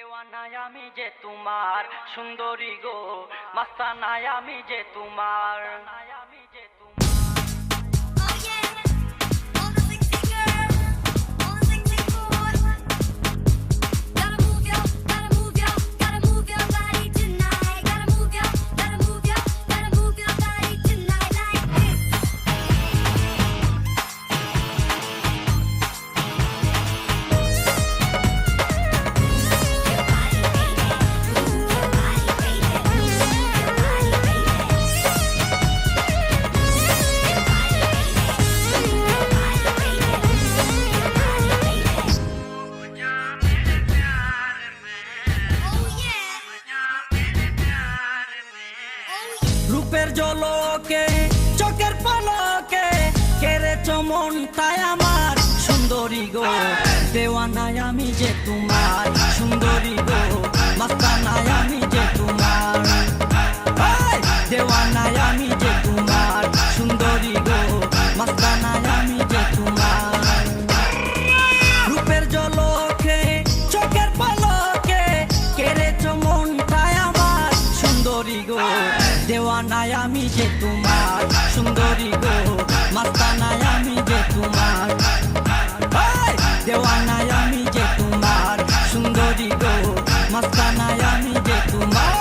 দেওয়ানায় আমি যে তোমার সুন্দরী গো, মাস্তানায় আমি যে তোমার। রূপের ঝলকে চোখের পলকে কেড়েছ মনটাই আমার সুন্দরী গো, দেওয়ানায় আমি যে তোমার সুন্দরী গো, মাস্তানায় আমি যে তোমার। দেওয়ানায় আমি যে তোমার সুন্দরী গো, মাস্তানায় আমি যে তোমার। রূপের ঝলকে চোখের পলকে কেড়েছ মনটাই আমার সুন্দরী গো, দেওয়ানায় আমি যে তোমার সুন্দরী গো, মাস্তানায় আমি যে তোমার। দেওয়ানায় আমি যে তোমার সুন্দরী গো, মাস্তানায় আমি যে তোমার।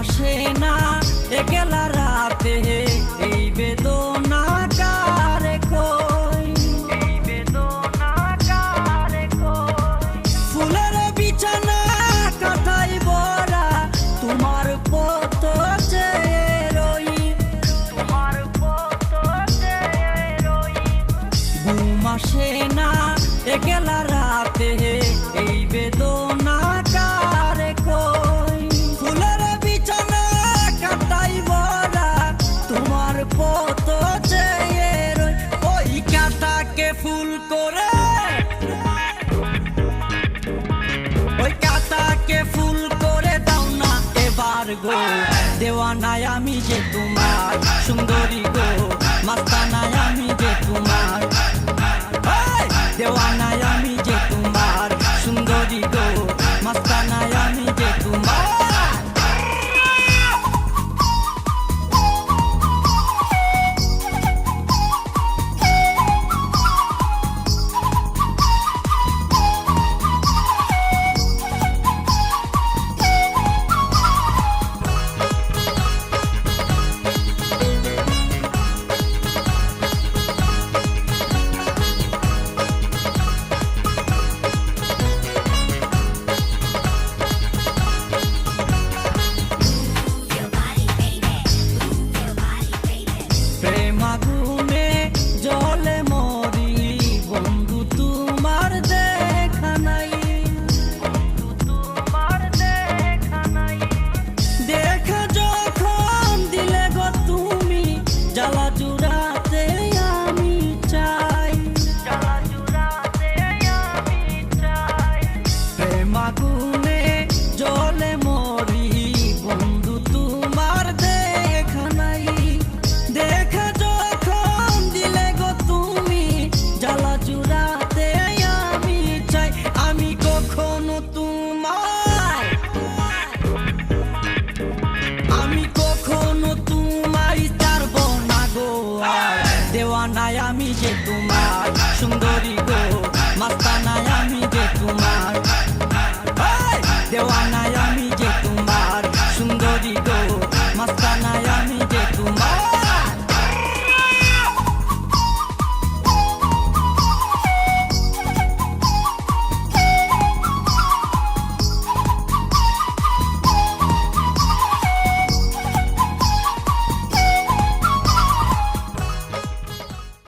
আসে না একলা রাতে এই বেদনা কারে কই, এই বেদনা কারে কই। ফুলের বিছানা কাটাই বরা তোমার পথ চেয়ে রই, তোমার পথ চেয়ে রই। ঘুম আসে না একলা রাতে এই বেদনা কারে কই। ফুলের তোমার পথ চেয়ে রই, ওই কাঁটাকে ফুল করে, ওই কাঁটাকে ফুল করে দাও না এবার গো, দেওয়ানায় আমি যে তোমার সুন্দরী গো, মাস্তানায় আমি যে তোমার। দেওয়ানায় আমি যে তোমার সুন্দরী গো, মাস্তানায় আমি যে তোমার। প্রেমাগুনে জলে মরি বন্ধু তোমার দেখা নাই, বন্ধু তোমার দেখা নাই। দেখা যখন দিলে গো তুমি জ্বালা জুড়াতে আমি চাই, জ্বালা জুড়াতে আমি চাই। প্রেমাগুনে জলে মরি বন্ধু তোমার দেখা নাই। দেখা যখন দিলে গো তুমি জ্বালা জুড়াতে আমি চাই। আমি কখনো তোমায়, আমি কখনো তোমায় ছাড়ব না গো আর। দেওয়ানায় আমি যে তোমার সুন্দরী গো, মাস্তানায় আমি যে তোমার। দেওয়ানায় আমি